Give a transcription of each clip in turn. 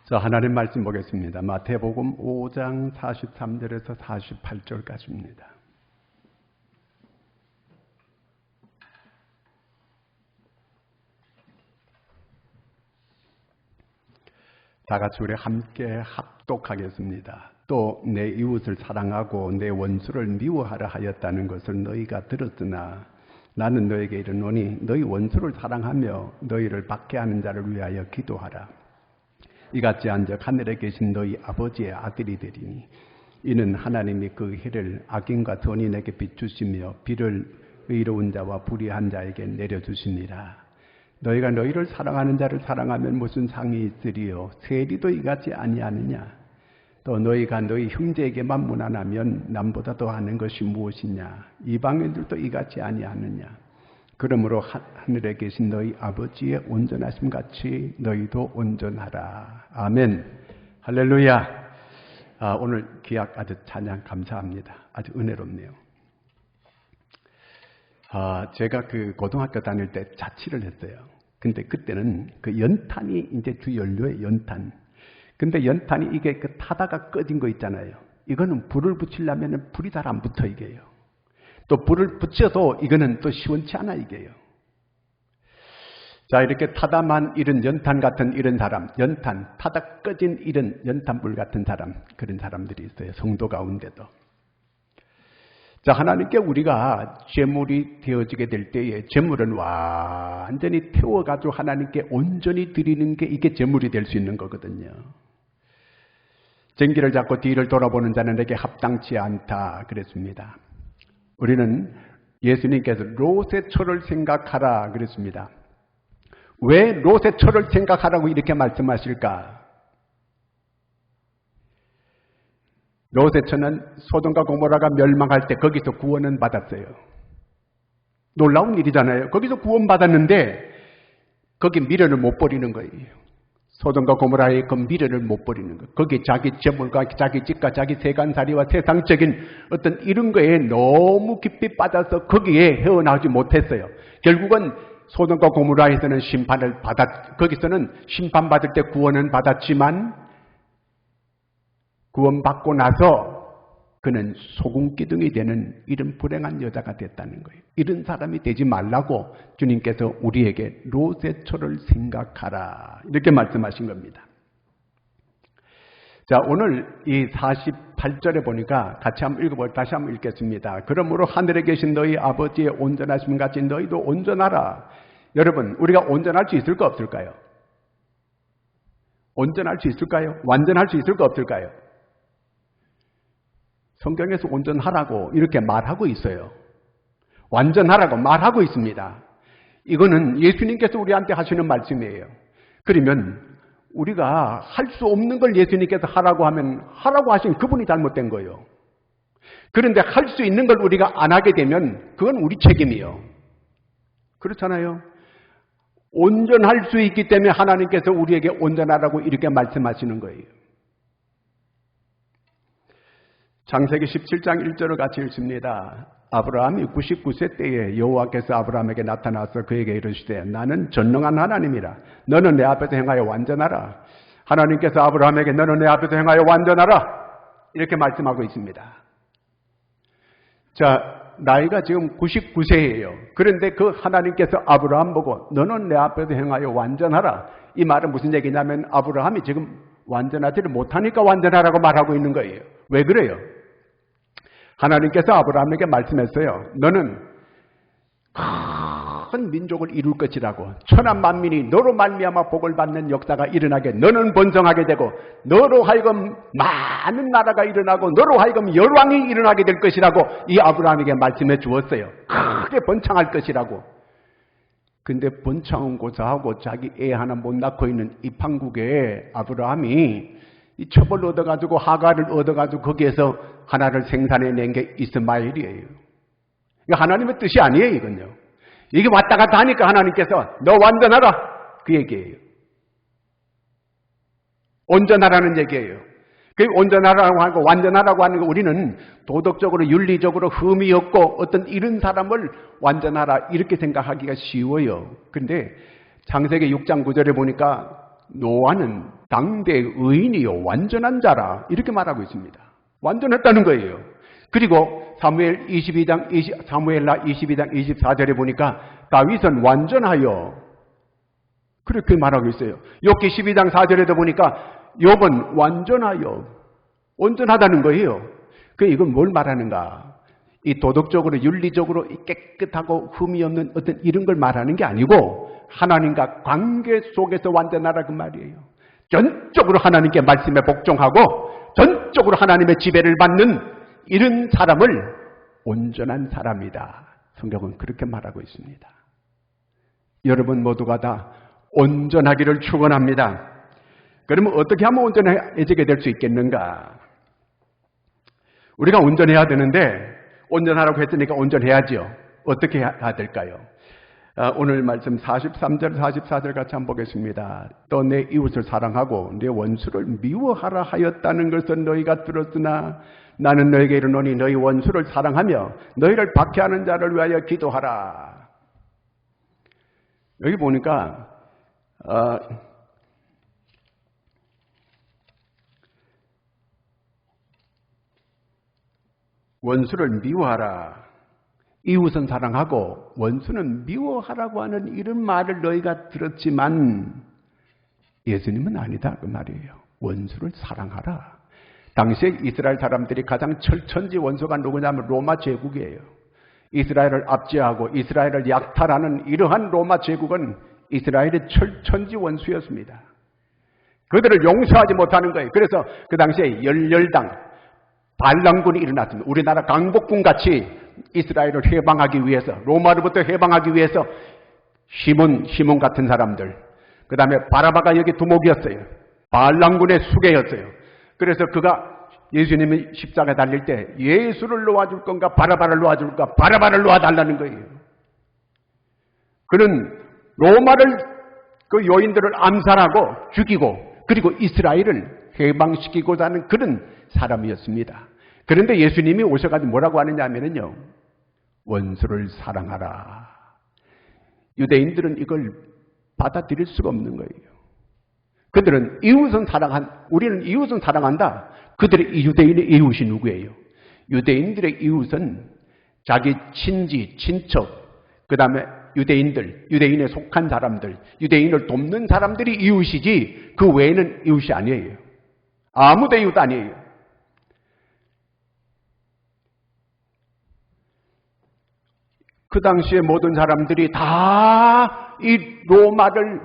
자, 하나님 말씀 보겠습니다. 마태복음 5장 43절에서 48절까지입니다. 다 같이 우리 함께 합독하겠습니다. 또 내 이웃을 사랑하고 내 원수를 미워하라 하였다는 것을 너희가 들었으나 나는 너에게 이르노니 너희 원수를 사랑하며 너희를 박해하는 자를 위하여 기도하라. 이같이 한즉 하늘에 계신 너희 아버지의 아들이 되리니 이는 하나님이 그 해를 악인과 선인에게 비추시며 비를 의로운 자와 불의한 자에게 내려주시니라. 너희가 너희를 사랑하는 자를 사랑하면 무슨 상이 있으리요? 세리도 이같이 아니하느냐? 또 너희가 너희 형제에게만 무난하면 남보다 더하는 것이 무엇이냐? 이방인들도 이같이 아니하느냐? 그러므로 하늘에 계신 너희 아버지의 온전하심 같이 너희도 온전하라. 아멘. 할렐루야. 오늘 기약 아주 찬양 감사합니다. 아주 은혜롭네요. 제가 그 고등학교 다닐 때 자취를 했어요. 근데 그때는 그 연탄이 이제 주 연료의 연탄. 근데 연탄이 이게 그 타다가 꺼진 거 있잖아요. 이거는 불을 붙이려면 불이 잘 안 붙어 이게요. 또 불을 붙여도 이거는 또 시원치 않아 이게요. 자, 이렇게 타다만 이런 연탄 같은 이런 사람, 연탄 타다 꺼진 이런 연탄불 같은 사람, 그런 사람들이 있어요. 성도 가운데도. 자, 하나님께 우리가 제물이 되어지게 될 때에 제물은 완전히 태워가지고 하나님께 온전히 드리는 게 이게 제물이 될 수 있는 거거든요. 쟁기를 잡고 뒤를 돌아보는 자는 내게 합당치 않다 그랬습니다. 우리는 예수님께서 롯의 초를 생각하라 그랬습니다. 왜 롯의 초를 생각하라고 이렇게 말씀하실까? 롯의 초는 소돔과 고모라가 멸망할 때 거기서 구원은 받았어요. 놀라운 일이잖아요. 거기서 구원 받았는데 거기 미련을 못 버리는 거예요. 소돔과 고모라의 그 미련을 못 버리는 거예요. 거기 자기 재물과 자기 집과 자기 세간살이와 세상적인 어떤 이런 거에 너무 깊이 빠져서 거기에 헤어나오지 못했어요. 결국은 소돔과 고모라에서는 심판을 거기서는 심판받을 때 구원은 받았지만 구원받고 나서 그는 소금기둥이 되는 이런 불행한 여자가 됐다는 거예요. 이런 사람이 되지 말라고 주님께서 우리에게 롯의 초를 생각하라 이렇게 말씀하신 겁니다. 자, 오늘 이 48절에 보니까 같이 한번 읽어볼까요? 다시 한번 읽겠습니다. 그러므로 하늘에 계신 너희 아버지의 온전하심 같이 너희도 온전하라. 여러분, 우리가 온전할 수 있을까 없을까요? 온전할 수 있을까요? 완전할 수 있을까 없을까요? 성경에서 온전하라고 이렇게 말하고 있어요. 완전하라고 말하고 있습니다. 이거는 예수님께서 우리한테 하시는 말씀이에요. 그러면 우리가 할 수 없는 걸 예수님께서 하라고 하면 하라고 하신 그분이 잘못된 거예요. 그런데 할 수 있는 걸 우리가 안 하게 되면 그건 우리 책임이에요. 그렇잖아요. 온전할 수 있기 때문에 하나님께서 우리에게 온전하라고 이렇게 말씀하시는 거예요. 창세기 17장 1절을 같이 읽습니다. 아브라함이 99세 때에 여호와께서 아브라함에게 나타나서 그에게 이르시되 나는 전능한 하나님이라. 너는 내 앞에서 행하여 완전하라. 하나님께서 아브라함에게 너는 내 앞에서 행하여 완전하라. 이렇게 말씀하고 있습니다. 자, 나이가 지금 99세예요. 그런데 그 하나님께서 아브라함 보고 너는 내 앞에서 행하여 완전하라. 이 말은 무슨 얘기냐면 아브라함이 지금 완전하지를 못하니까 완전하라고 말하고 있는 거예요. 왜 그래요? 하나님께서 아브라함에게 말씀했어요. 너는 큰 민족을 이룰 것이라고. 천한 만민이 너로 말미암아 복을 받는 역사가 일어나게 너는 번성하게 되고 너로 하여금 많은 나라가 일어나고 너로 하여금 열왕이 일어나게 될 것이라고 이 아브라함에게 말씀해 주었어요. 크게 번창할 것이라고. 근데 번창은 고사하고 자기 애 하나 못 낳고 있는 이 판국에 아브라함이 이 첩을 얻어가지고 하가를 얻어가지고 거기에서 하나를 생산해낸 게 이스마엘이에요. 이거 하나님의 뜻이 아니에요, 이건요. 이게 왔다 갔다 하니까 하나님께서 너 완전하라 그 얘기예요. 온전하라는 얘기예요. 그 온전하라고 하고 완전하라고 하는 거 우리는 도덕적으로 윤리적으로 흠이 없고 어떤 이런 사람을 완전하라 이렇게 생각하기가 쉬워요. 그런데 창세기 6장 9절에 보니까 노아는 당대의 의인이요 완전한 자라 이렇게 말하고 있습니다. 완전했다는 거예요. 그리고 사무엘나 22장 24절에 보니까 다윗은 완전하여 그렇게 말하고 있어요. 욥기 12장 4절에도 보니까 욥은 완전하여 온전하다는 거예요. 이건 뭘 말하는가? 이 도덕적으로 윤리적으로 깨끗하고 흠이 없는 어떤 이런 걸 말하는 게 아니고 하나님과 관계 속에서 완전하라 그 말이에요. 전적으로 하나님께 말씀에 복종하고 전적으로 하나님의 지배를 받는 이런 사람을 온전한 사람이다. 성경은 그렇게 말하고 있습니다. 여러분 모두가 다 온전하기를 축원합니다. 그러면 어떻게 하면 온전해지게 될 수 있겠는가? 우리가 온전해야 되는데 온전하라고 했으니까 온전해야죠. 어떻게 해야 될까요? 오늘 말씀 43절 44절 같이 한번 보겠습니다. 또 내 이웃을 사랑하고 내 원수를 미워하라 하였다는 것은 너희가 들었으나 나는 너희에게 이르노니 너희 원수를 사랑하며 너희를 박해하는 자를 위하여 기도하라. 여기 보니까 원수를 미워하라. 이웃은 사랑하고 원수는 미워하라고 하는 이런 말을 너희가 들었지만 예수님은 아니다 그 말이에요. 원수를 사랑하라. 당시에 이스라엘 사람들이 가장 철천지 원수가 누구냐면 로마 제국이에요. 이스라엘을 압제하고 이스라엘을 약탈하는 이러한 로마 제국은 이스라엘의 철천지 원수였습니다. 그들을 용서하지 못하는 거예요. 그래서 그 당시에 열렬당 반란군이 일어났습니다. 우리나라 강복군같이 이스라엘을 해방하기 위해서, 로마로부터 해방하기 위해서 시몬 같은 사람들, 그 다음에 바라바가 여기 두목이었어요. 반란군의 수괴였어요. 그래서 그가 예수님이 십자가에 달릴 때 예수를 놓아줄 건가 바라바를 놓아줄까, 바라바를 놓아달라는 거예요. 그는 로마를 그 요인들을 암살하고 죽이고 그리고 이스라엘을 해방시키고자 하는 그런 사람이었습니다. 그런데 예수님이 오셔가지고 뭐라고 하느냐 하면요, 원수를 사랑하라. 유대인들은 이걸 받아들일 수가 없는 거예요. 그들은 우리는 이웃은 사랑한다. 그들의 유대인의 이웃이 누구예요? 유대인들의 이웃은 자기 친지, 친척, 그 다음에 유대인에 속한 사람들, 유대인을 돕는 사람들이 이웃이지 그 외에는 이웃이 아니에요. 아무도 이웃 아니에요. 그 당시에 모든 사람들이 다 이 로마를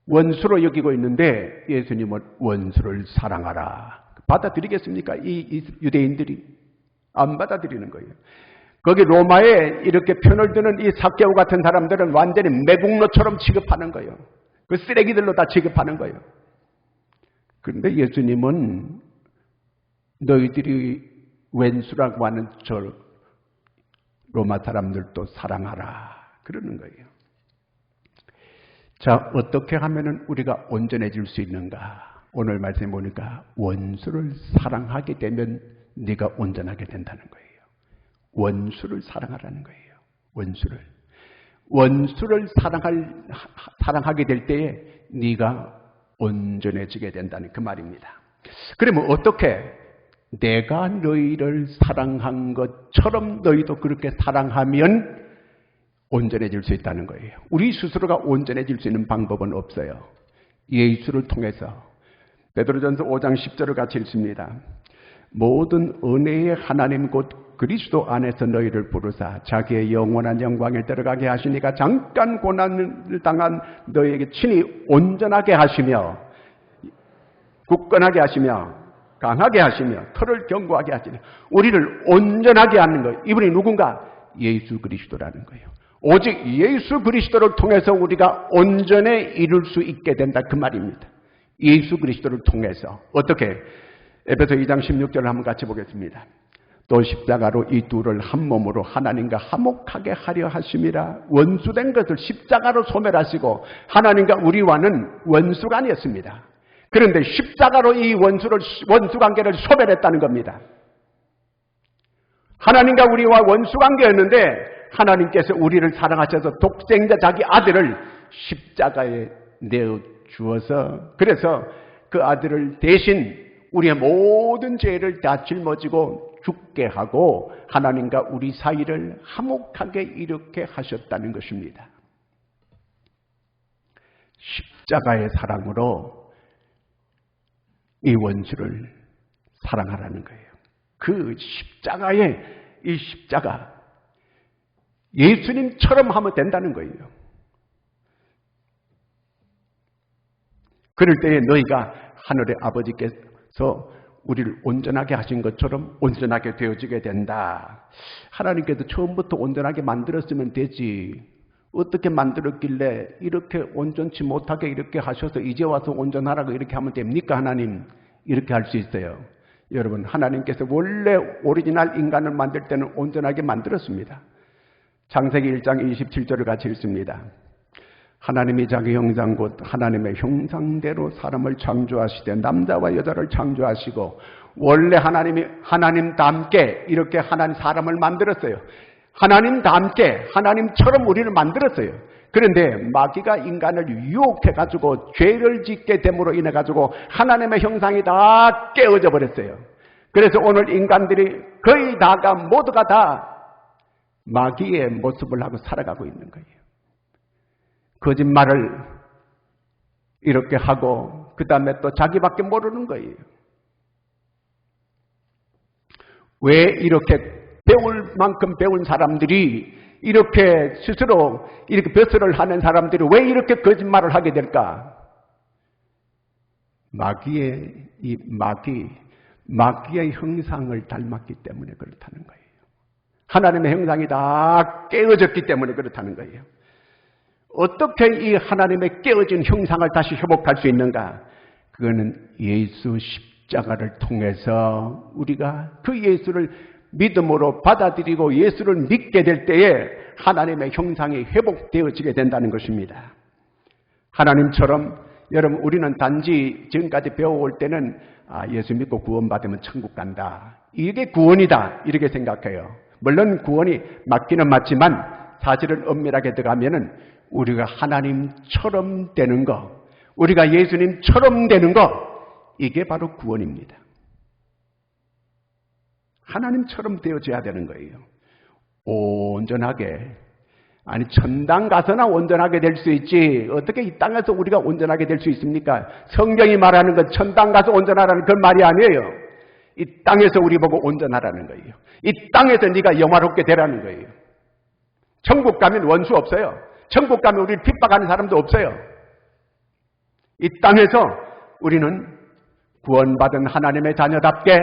원수로 여기고 있는데 예수님은 원수를 사랑하라. 받아들이겠습니까? 이 유대인들이 안 받아들이는 거예요. 거기 로마에 이렇게 편을 드는 이 삭개오 같은 사람들은 완전히 매국노처럼 취급하는 거예요. 그 쓰레기들로 다 취급하는 거예요. 그런데 예수님은 너희들이 왼수라고 하는 저 로마 사람들도 사랑하라 그러는 거예요. 자, 어떻게 하면은 우리가 온전해질 수 있는가? 오늘 말씀해 보니까 원수를 사랑하게 되면 네가 온전하게 된다는 거예요. 원수를 사랑하라는 거예요. 원수를 사랑하게 될 때에 네가 온전해지게 된다는 그 말입니다. 그러면 어떻게? 내가 너희를 사랑한 것처럼 너희도 그렇게 사랑하면 온전해질 수 있다는 거예요. 우리 스스로가 온전해질 수 있는 방법은 없어요. 예수를 통해서. 베드로전서 5장 10절을 같이 읽습니다. 모든 은혜의 하나님 곧 그리스도 안에서 너희를 부르사 자기의 영원한 영광에 들어가게 하시니까 잠깐 고난을 당한 너희에게 친히 온전하게 하시며 굳건하게 하시며 강하게 하시며 털을 견고하게 하시며 우리를 온전하게 하는 거예요. 이분이 누군가? 예수 그리스도라는 거예요. 오직 예수 그리스도를 통해서 우리가 온전에 이룰 수 있게 된다 그 말입니다. 예수 그리스도를 통해서. 어떻게? 에베소 2장 16절을 한번 같이 보겠습니다. 또 십자가로 이 둘을 한 몸으로 하나님과 화목하게 하려 하심이라. 원수된 것을 십자가로 소멸하시고 하나님과 우리와는 원수가 아니었습니다. 그런데 십자가로 이 원수 관계를 소멸했다는 겁니다. 하나님과 우리와 원수 관계였는데 하나님께서 우리를 사랑하셔서 독생자 자기 아들을 십자가에 내어 주어서 그래서 그 아들을 대신 우리의 모든 죄를 다 짊어지고 죽게 하고 하나님과 우리 사이를 화목하게 이렇게 하셨다는 것입니다. 십자가의 사랑으로 이 원수를 사랑하라는 거예요. 그 십자가의 이 십자가 예수님처럼 하면 된다는 거예요. 그럴 때에 너희가 하늘의 아버지께서 우리를 온전하게 하신 것처럼 온전하게 되어지게 된다. 하나님께서 처음부터 온전하게 만들었으면 되지. 어떻게 만들었길래 이렇게 온전치 못하게 이렇게 하셔서 이제 와서 온전하라고 이렇게 하면 됩니까? 하나님 이렇게 할 수 있어요. 여러분, 하나님께서 원래 오리지널 인간을 만들 때는 온전하게 만들었습니다. 창세기 1장 27절을 같이 읽습니다. 하나님이 자기 형상 곧 하나님의 형상대로 사람을 창조하시되 남자와 여자를 창조하시고 원래 하나님이 하나님답게 이렇게 하나님 사람을 만들었어요. 하나님답게 하나님처럼 우리를 만들었어요. 그런데 마귀가 인간을 유혹해가지고 죄를 짓게 됨으로 인해가지고 하나님의 형상이 다 깨어져 버렸어요. 그래서 오늘 인간들이 거의 다가 모두가 다 마귀의 모습을 하고 살아가고 있는 거예요. 거짓말을 이렇게 하고 그 다음에 또 자기밖에 모르는 거예요. 왜 이렇게 배울 만큼 배운 사람들이 이렇게 스스로 이렇게 벼슬을 하는 사람들이 왜 이렇게 거짓말을 하게 될까? 마귀의 형상을 닮았기 때문에 그렇다는 거예요. 하나님의 형상이 다 깨어졌기 때문에 그렇다는 거예요. 어떻게 이 하나님의 깨어진 형상을 다시 회복할 수 있는가? 그거는 예수 십자가를 통해서 우리가 그 예수를 믿음으로 받아들이고 예수를 믿게 될 때에 하나님의 형상이 회복되어지게 된다는 것입니다. 하나님처럼 여러분 우리는 단지 지금까지 배워올 때는 예수 믿고 구원받으면 천국 간다. 이게 구원이다 이렇게 생각해요. 물론 구원이 맞기는 맞지만 사실은 엄밀하게 들어가면은 우리가 하나님처럼 되는 거, 우리가 예수님처럼 되는 거, 이게 바로 구원입니다. 하나님처럼 되어져야 되는 거예요. 온전하게. 아니 천당 가서나 온전하게 될 수 있지 어떻게 이 땅에서 우리가 온전하게 될 수 있습니까? 성경이 말하는 건 천당 가서 온전하라는 그런 말이 아니에요. 이 땅에서 우리 보고 온전하라는 거예요. 이 땅에서 네가 영화롭게 되라는 거예요. 천국 가면 원수 없어요. 천국 가면 우리를 핍박하는 사람도 없어요. 이 땅에서 우리는 구원받은 하나님의 자녀답게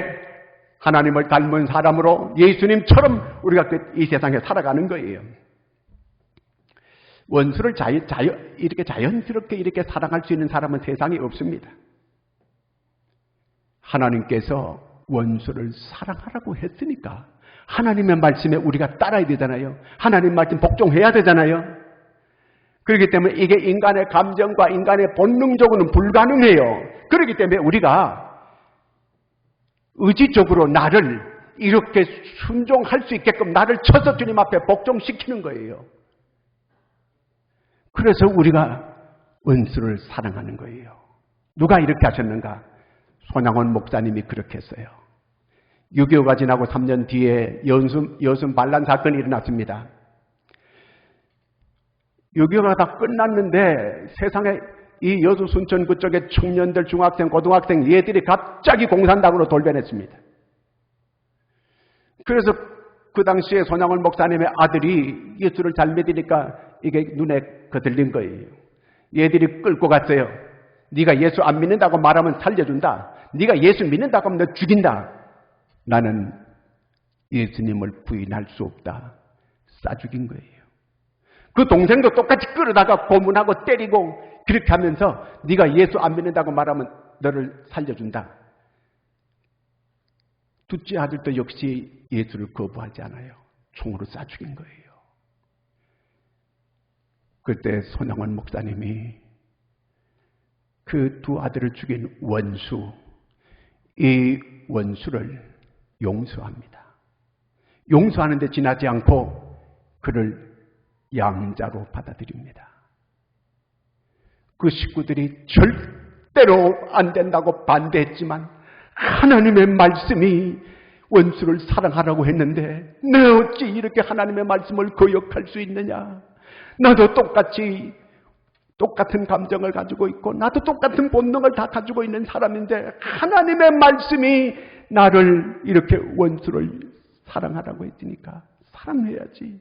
하나님을 닮은 사람으로 예수님처럼 우리가 이 세상에 살아가는 거예요. 원수를 이렇게 자연스럽게 이렇게 사랑할 수 있는 사람은 세상에 없습니다. 하나님께서 원수를 사랑하라고 했으니까 하나님의 말씀에 우리가 따라야 되잖아요. 하나님 말씀 복종해야 되잖아요. 그렇기 때문에 이게 인간의 감정과 인간의 본능적으로는 불가능해요. 그렇기 때문에 우리가 의지적으로 나를 이렇게 순종할 수 있게끔 나를 쳐서 주님 앞에 복종시키는 거예요. 그래서 우리가 원수를 사랑하는 거예요. 누가 이렇게 하셨는가? 손양원 목사님이 그렇게 했어요. 6.25가 지나고 3년 뒤에 여순 반란 사건이 일어났습니다. 6.25가 다 끝났는데 세상에 이 여수 순천 그쪽에 청년들, 중학생, 고등학생 얘들이 갑자기 공산당으로 돌변했습니다. 그래서 그 당시에 손양원 목사님의 아들이 예수를 잘 믿으니까 이게 눈에 거들린 거예요. 얘들이 끌고 갔어요. 네가 예수 안 믿는다고 말하면 살려준다. 네가 예수 믿는다고 하면 너 죽인다. 나는 예수님을 부인할 수 없다. 싸 죽인 거예요. 그 동생도 똑같이 끌어다가 고문하고 때리고 그렇게 하면서 네가 예수 안 믿는다고 말하면 너를 살려준다. 둘째 아들도 역시 예수를 거부하지 않아요. 총으로 쏴 죽인 거예요. 그때 손양원 목사님이 그 두 아들을 죽인 원수, 이 원수를 용서합니다. 용서하는데 지나지 않고 그를 양자로 받아들입니다. 그 식구들이 절대로 안 된다고 반대했지만 하나님의 말씀이 원수를 사랑하라고 했는데 내 어찌 이렇게 하나님의 말씀을 거역할 수 있느냐. 나도 똑같은 감정을 가지고 있고 나도 똑같은 본능을 다 가지고 있는 사람인데 하나님의 말씀이 나를 이렇게 원수를 사랑하라고 했으니까 사랑해야지.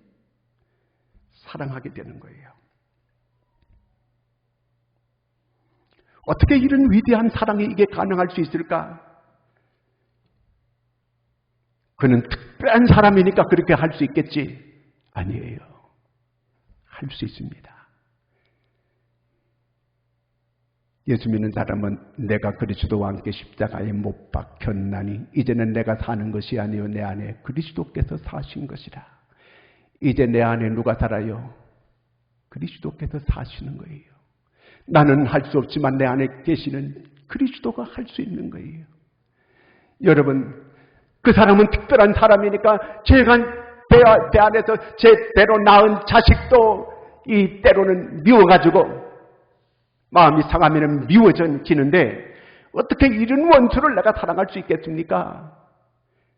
사랑하게 되는 거예요. 어떻게 이런 위대한 사랑이 이게 가능할 수 있을까? 그는 특별한 사람이니까 그렇게 할 수 있겠지? 아니에요. 할 수 있습니다. 예수 믿는 사람은 내가 그리스도와 함께 십자가에 못 박혔나니 이제는 내가 사는 것이 아니요 내 안에 그리스도께서 사신 것이라. 이제 내 안에 누가 살아요? 그리스도께서 사시는 거예요. 나는 할 수 없지만 내 안에 계시는 그리스도가 할 수 있는 거예요. 여러분, 그 사람은 특별한 사람이니까 제가 배 안에서 제 배로 낳은 자식도 이 때로는 미워가지고 마음이 상하면 미워지는데 어떻게 이런 원수를 내가 사랑할 수 있겠습니까?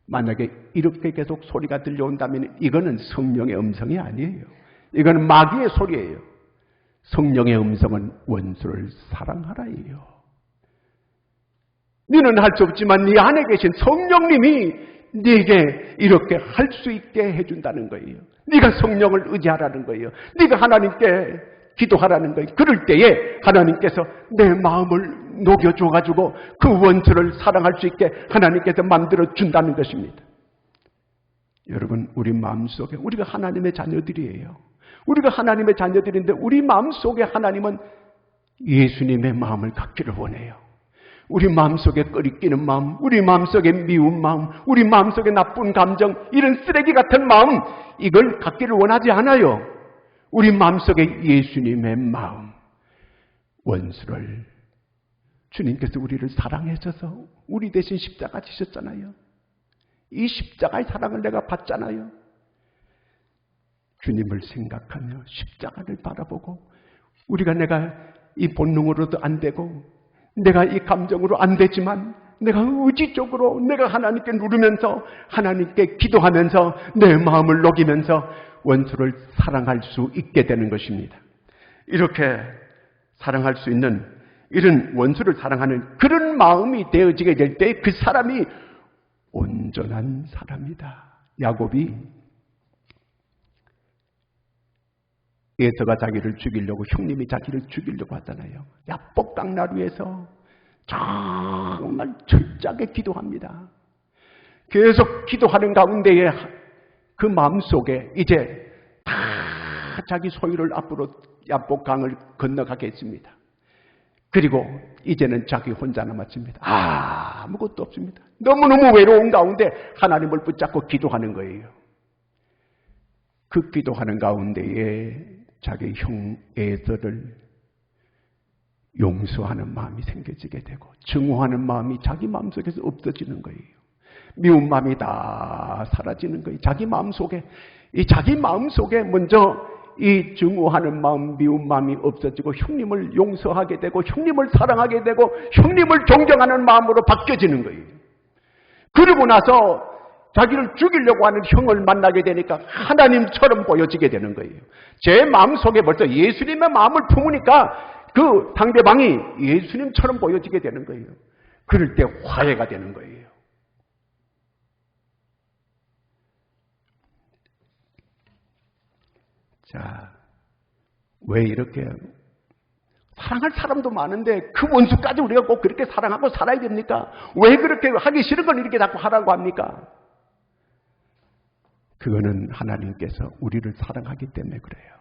만약에 이렇게 계속 소리가 들려온다면 이거는 성령의 음성이 아니에요. 이거는 마귀의 소리예요. 성령의 음성은 원수를 사랑하라예요. 너는 할 수 없지만 네 안에 계신 성령님이 네게 이렇게 할 수 있게 해준다는 거예요. 네가 성령을 의지하라는 거예요. 네가 하나님께 기도하라는 거예요. 그럴 때에 하나님께서 내 마음을 녹여줘가지고 그 원수를 사랑할 수 있게 하나님께서 만들어준다는 것입니다. 여러분, 우리 마음속에 우리가 하나님의 자녀들이에요. 우리가 하나님의 자녀들인데 우리 마음속에 하나님은 예수님의 마음을 갖기를 원해요. 우리 마음속에 끓이끼는 마음, 우리 마음속에 미운 마음, 우리 마음속에 나쁜 감정, 이런 쓰레기 같은 마음, 이걸 갖기를 원하지 않아요. 우리 마음속에 예수님의 마음, 원수를 주님께서 우리를 사랑하셔서 우리 대신 십자가 지셨잖아요. 이 십자가의 사랑을 내가 받잖아요. 주님을 생각하며 십자가를 바라보고 내가 이 본능으로도 안 되고 내가 이 감정으로 안 되지만 내가 의지적으로 내가 하나님께 누르면서 하나님께 기도하면서 내 마음을 녹이면서 원수를 사랑할 수 있게 되는 것입니다. 이렇게 사랑할 수 있는 이런 원수를 사랑하는 그런 마음이 되어지게 될 때 그 사람이 온전한 사람이다. 야곱이 에서가 자기를 죽이려고 형님이 자기를 죽이려고 하잖아요. 야복강나루에서 정말 철저하게 기도합니다. 계속 기도하는 가운데에 그 마음속에 이제 다 자기 소유를 앞으로 야복강을 건너가게 했습니다. 그리고 이제는 자기 혼자 남았습니다. 아무것도 없습니다. 너무너무 외로운 가운데 하나님을 붙잡고 기도하는 거예요. 그 기도하는 가운데에 자기 형 에서를 용서하는 마음이 생겨지게 되고 증오하는 마음이 자기 마음속에서 없어지는 거예요. 미운 마음이 다 사라지는 거예요. 자기 마음속에 먼저 이 증오하는 마음, 미운 마음이 없어지고 형님을 용서하게 되고 형님을 사랑하게 되고 형님을 존경하는 마음으로 바뀌어지는 거예요. 그러고 나서 자기를 죽이려고 하는 형을 만나게 되니까 하나님처럼 보여지게 되는 거예요. 제 마음속에 벌써 예수님의 마음을 품으니까 그 상대방이 예수님처럼 보여지게 되는 거예요. 그럴 때 화해가 되는 거예요. 자, 왜 이렇게 사랑할 사람도 많은데 그 원수까지 우리가 꼭 그렇게 사랑하고 살아야 됩니까? 왜 그렇게 하기 싫은 건 이렇게 자꾸 하라고 합니까? 그거는 하나님께서 우리를 사랑하기 때문에 그래요.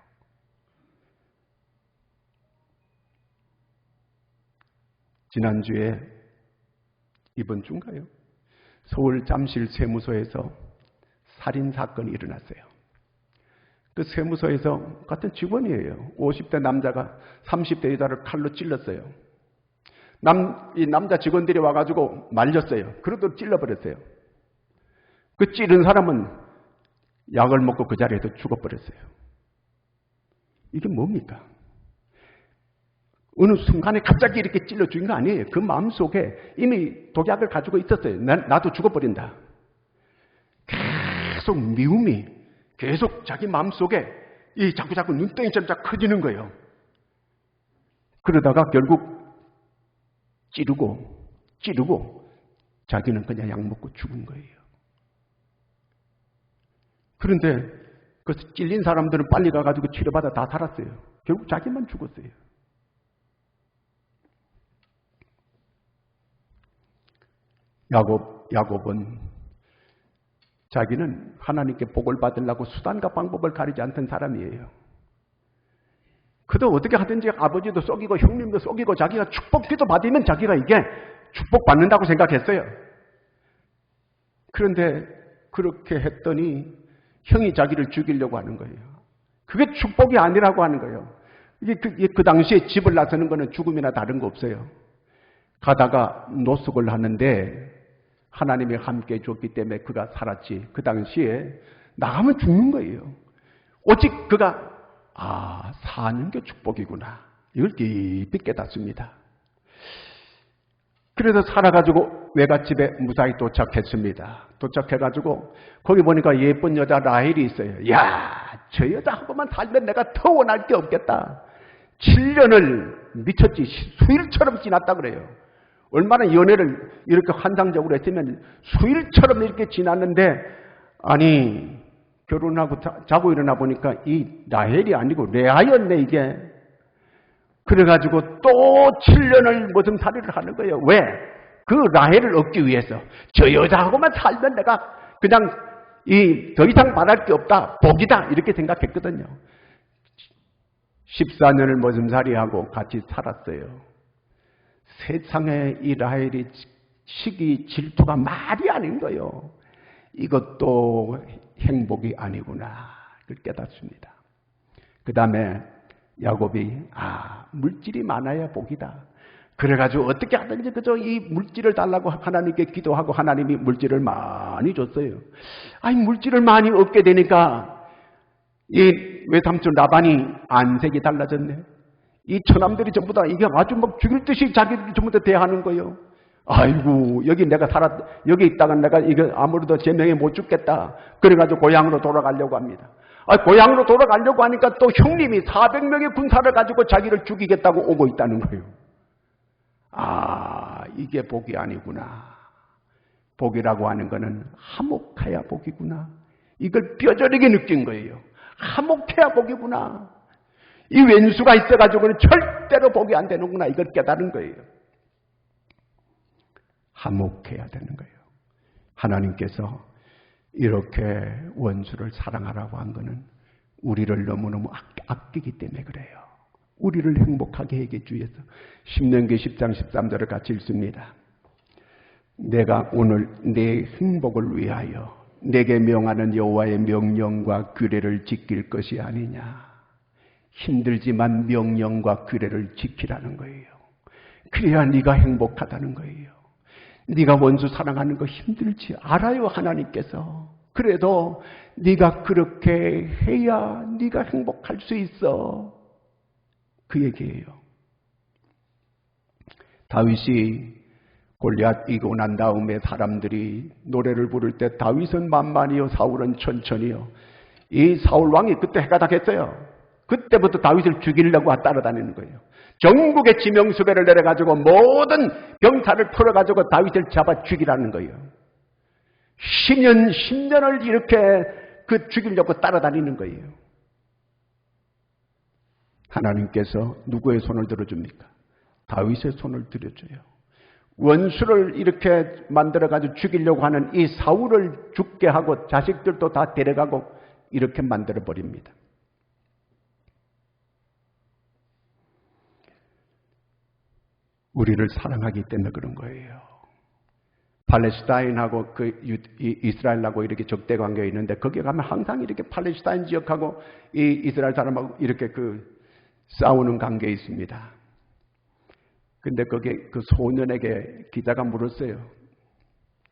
지난주에 이번 주인가요? 서울 잠실 세무서에서 살인사건이 일어났어요. 그 세무서에서 같은 직원이에요. 50대 남자가 30대 여자를 칼로 찔렀어요. 이 남자 직원들이 와가지고 말렸어요. 그러도 찔러버렸어요. 그 찌른 사람은 약을 먹고 그 자리에서 죽어버렸어요. 이게 뭡니까? 어느 순간에 갑자기 이렇게 찔러 죽인 거 아니에요. 그 마음속에 이미 독약을 가지고 있었어요. 나도 죽어버린다. 계속 미움이 계속 자기 마음속에 이 자꾸 눈덩이처럼 커지는 거예요. 그러다가 결국 찌르고 자기는 그냥 약 먹고 죽은 거예요. 그런데 그 찔린 사람들은 빨리 가가지고 치료받아 다 살았어요. 결국 자기만 죽었어요. 야곱은 자기는 하나님께 복을 받으려고 수단과 방법을 가리지 않던 사람이에요. 그도 어떻게 하든지 아버지도 속이고 형님도 속이고 자기가 축복기도 받으면 자기가 이게 축복받는다고 생각했어요. 그런데 그렇게 했더니 형이 자기를 죽이려고 하는 거예요. 그게 축복이 아니라고 하는 거예요. 이게 그 당시에 집을 나서는 거는 죽음이나 다른 거 없어요. 가다가 노숙을 하는데 하나님이 함께 해줬기 때문에 그가 살았지. 그 당시에 나가면 죽는 거예요. 오직 그가 사는 게 축복이구나. 이걸 깊이 깨닫습니다. 그래서 살아가지고 외갓집에 무사히 도착했습니다. 도착해가지고 거기 보니까 예쁜 여자 라헬이 있어요. 저 여자하고만 살면 내가 더 원할 게 없겠다. 7년을 미쳤지 수일처럼 지났다 그래요. 얼마나 연애를 이렇게 환상적으로 했으면 수일처럼 이렇게 지났는데 아니 결혼하고 자고 일어나 보니까 이 라헬이 아니고 레아였네 이게. 그래가지고 또 7년을 모성살이를 하는 거예요. 왜? 그 라헬을 얻기 위해서. 저 여자하고만 살면 내가 그냥 더 이상 바랄 게 없다. 복이다. 이렇게 생각했거든요. 14년을 모성살이하고 같이 살았어요. 세상에 이 라헬이 시기 질투가 말이 아닌 거예요. 이것도 행복이 아니구나. 그걸 깨닫습니다. 그 다음에 야곱이 물질이 많아야 복이다. 그래가지고 어떻게 하든지 그저 이 물질을 달라고 하나님께 기도하고 하나님이 물질을 많이 줬어요. 물질을 많이 얻게 되니까 이 외삼촌 라반이 안색이 달라졌네. 이 처남들이 전부 다 이게 아주 막 죽일 듯이 자기들이 전부 다 대하는 거예요. 아이고 여기 내가 여기 있다가 내가 이거 아무래도 제 명에 못 죽겠다. 그래가지고 고향으로 돌아가려고 합니다. 고향으로 돌아가려고 하니까 또 형님이 400명의 군사를 가지고 자기를 죽이겠다고 오고 있다는 거예요. 이게 복이 아니구나. 복이라고 하는 거는 화목해야 복이구나. 이걸 뼈저리게 느낀 거예요. 화목해야 복이구나. 이 왼수가 있어가지고는 절대로 복이 안 되는구나. 이걸 깨달은 거예요. 화목해야 되는 거예요. 하나님께서 이렇게 원수를 사랑하라고 한 거는 우리를 너무너무 아끼기 때문에 그래요. 우리를 행복하게 하기 위해서. 신명기 10장 13절을 같이 읽습니다. 내가 오늘 내 행복을 위하여 내게 명하는 여호와의 명령과 규례를 지킬 것이 아니냐. 힘들지만 명령과 규례를 지키라는 거예요. 그래야 네가 행복하다는 거예요. 네가 원수 사랑하는 거 힘들지 알아요, 하나님께서. 그래도 네가 그렇게 해야 네가 행복할 수 있어. 그 얘기예요. 다윗이 골리앗 이기고 난 다음에 사람들이 노래를 부를 때 다윗은 만만히요 사울은 천천히요. 이 사울 왕이 그때 해가 다 했어요. 그때부터 다윗을 죽이려고 따라다니는 거예요. 전국에 지명수배를 내려가지고 모든 병사를 풀어가지고 다윗을 잡아 죽이라는 거예요. 10년을 이렇게 죽이려고 따라다니는 거예요. 하나님께서 누구의 손을 들어줍니까? 다윗의 손을 들어줘요. 원수를 이렇게 만들어가지고 죽이려고 하는 이 사울을 죽게 하고 자식들도 다 데려가고 이렇게 만들어버립니다. 우리를 사랑하기 때문에 그런 거예요. 팔레스타인하고 이스라엘하고 이렇게 적대 관계가 있는데 거기에 가면 항상 이렇게 팔레스타인 지역하고 이 이스라엘 사람하고 이렇게 싸우는 관계에 있습니다. 근데 거기에 그 소년에게 기자가 물었어요.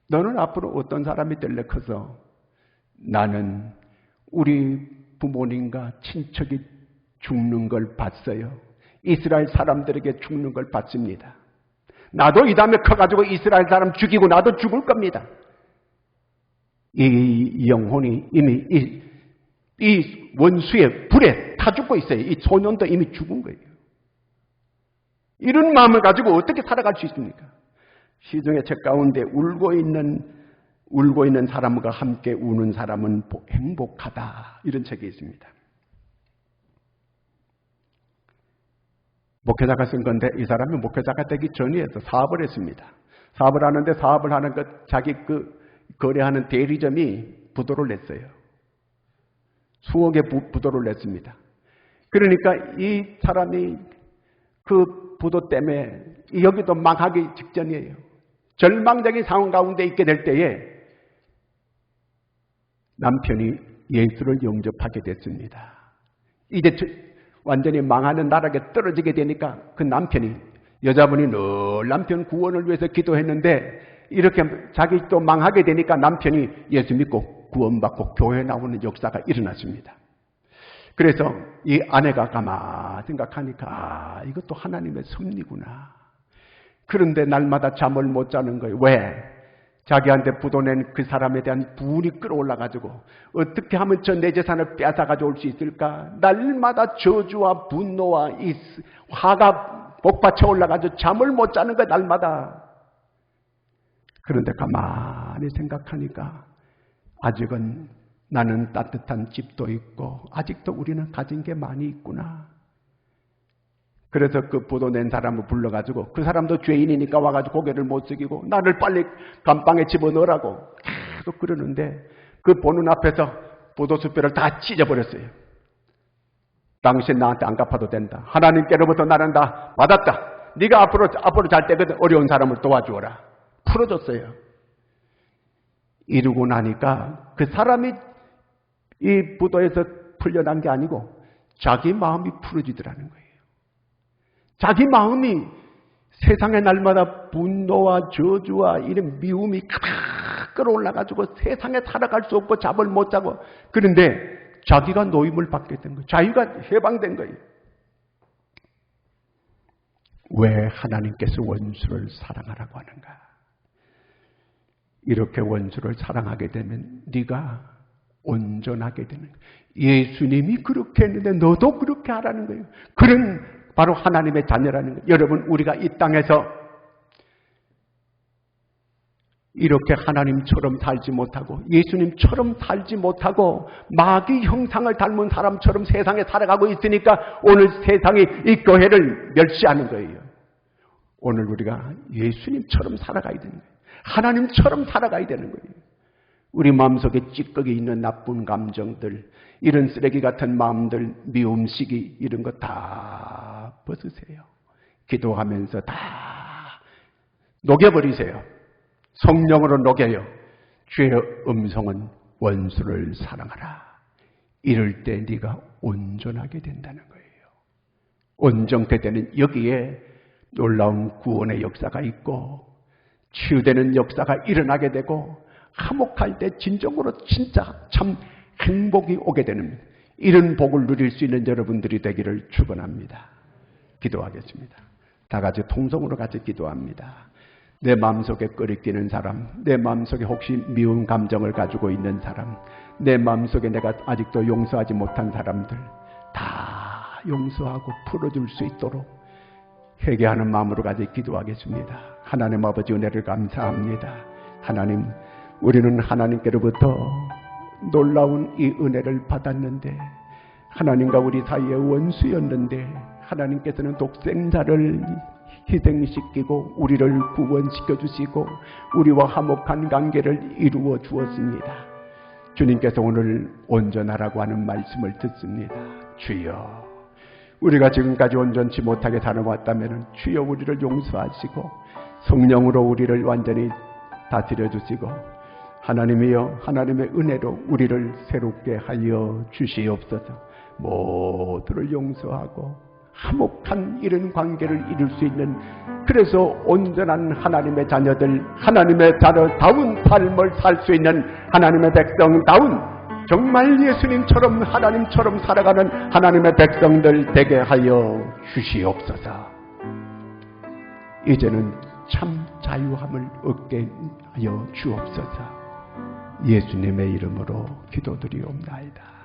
너는 앞으로 어떤 사람이 될래 커서? 나는 우리 부모님과 친척이 죽는 걸 봤어요. 이스라엘 사람들에게 죽는 걸 봤습니다. 나도 이 다음에 커가지고 이스라엘 사람 죽이고 나도 죽을 겁니다. 이 영혼이 이미 이 원수의 불에 타 죽고 있어요. 이 소년도 이미 죽은 거예요. 이런 마음을 가지고 어떻게 살아갈 수 있습니까? 시중의 책 가운데 울고 있는 사람과 함께 우는 사람은 행복하다, 이런 책이 있습니다. 목회자가 쓴 건데 이 사람이 목회자가 되기 전이어서 사업을 했습니다. 사업을 하는데 사업을 하는 자기 거래하는 대리점이 부도를 냈어요. 수억의 부도를 냈습니다. 그러니까 이 사람이 그 부도 때문에 여기도 망하기 직전이에요. 절망적인 상황 가운데 있게 될 때에 남편이 예수를 영접하게 됐습니다. 이제 완전히 망하는 나락에 떨어지게 되니까 그 남편이, 여자분이 늘 남편 구원을 위해서 기도했는데 이렇게 자기 또 망하게 되니까 남편이 예수 믿고 구원받고 교회에 나오는 역사가 일어났습니다. 그래서 이 아내가 가만히 생각하니까 이것도 하나님의 섭리구나. 그런데 날마다 잠을 못 자는 거예요. 왜? 자기한테 부도낸 그 사람에 대한 분이 끌어올라가지고 어떻게 하면 저 내 재산을 빼앗아 가져올 수 있을까? 날마다 저주와 분노와 이 화가 복받쳐 올라가지고 잠을 못 자는 거예요. 날마다. 그런데 가만히 생각하니까 아직은 나는 따뜻한 집도 있고 아직도 우리는 가진 게 많이 있구나. 그래서 그 부도 낸 사람을 불러가지고, 그 사람도 죄인이니까 와가지고 고개를 못 숙이고 나를 빨리 감방에 집어넣으라고 계속 그러는데 그 보는 앞에서 부도수뼈를 다 찢어버렸어요. 당신 나한테 안 갚아도 된다. 하나님께로부터 나는 다 받았다. 네가 앞으로 잘 때거든 어려운 사람을 도와주어라. 풀어줬어요. 이루고 나니까 그 사람이 이 부도에서 풀려난 게 아니고 자기 마음이 풀어지더라는 거예요. 자기 마음이 세상에 날마다 분노와 저주와 이런 미움이 가득 끌어올라가지고 세상에 살아갈 수 없고 잠을 못 자고, 그런데 자기가 노임을 받게 된 거예요. 자유가 해방된 거예요. 왜 하나님께서 원수를 사랑하라고 하는가? 이렇게 원수를 사랑하게 되면 네가 온전하게 되는 거예요. 예수님이 그렇게 했는데 너도 그렇게 하라는 거예요. 그런 바로 하나님의 자녀라는 거예요. 여러분, 우리가 이 땅에서 이렇게 하나님처럼 살지 못하고 예수님처럼 살지 못하고 마귀 형상을 닮은 사람처럼 세상에 살아가고 있으니까 오늘 세상이 이 교회를 멸시하는 거예요. 오늘 우리가 예수님처럼 살아가야 되는 거예요. 하나님처럼 살아가야 되는 거예요. 우리 마음속에 찌꺼기 있는 나쁜 감정들, 이런 쓰레기 같은 마음들, 미움, 시기 이런 거 다 벗으세요. 기도하면서 다 녹여버리세요. 성령으로 녹여요. 주의 음성은 원수를 사랑하라. 이럴 때 네가 온전하게 된다는 거예요. 온전케 되는 여기에 놀라운 구원의 역사가 있고 치유되는 역사가 일어나게 되고 화목할 때 진정으로 진짜 참 행복이 오게 되는 이런 복을 누릴 수 있는 여러분들이 되기를 축원합니다. 기도하겠습니다. 다 같이 통성으로 같이 기도합니다. 내 마음속에 끓이끼는 사람, 내 마음속에 혹시 미운 감정을 가지고 있는 사람, 내 마음속에 내가 아직도 용서하지 못한 사람들 다 용서하고 풀어줄 수 있도록 회개하는 마음으로 같이 기도하겠습니다. 하나님 아버지 은혜를 감사합니다. 하나님, 우리는 하나님께로부터 놀라운 이 은혜를 받았는데 하나님과 우리 사이의 원수였는데 하나님께서는 독생자를 희생시키고 우리를 구원시켜 주시고 우리와 화목한 관계를 이루어 주었습니다. 주님께서 오늘 온전하라고 하는 말씀을 듣습니다. 주여, 우리가 지금까지 온전치 못하게 살아왔다면 주여 우리를 용서하시고 성령으로 우리를 완전히 다스려 주시고 하나님이여 하나님의 은혜로 우리를 새롭게 하여 주시옵소서. 모두를 용서하고 화목한 이런 관계를 이룰 수 있는, 그래서 온전한 하나님의 자녀들, 하나님의 자녀다운 삶을 살 수 있는 하나님의 백성다운 정말 예수님처럼 하나님처럼 살아가는 하나님의 백성들 되게 하여 주시옵소서. 이제는 참 자유함을 얻게 하여 주옵소서. 예수님의 이름으로 기도드리옵나이다.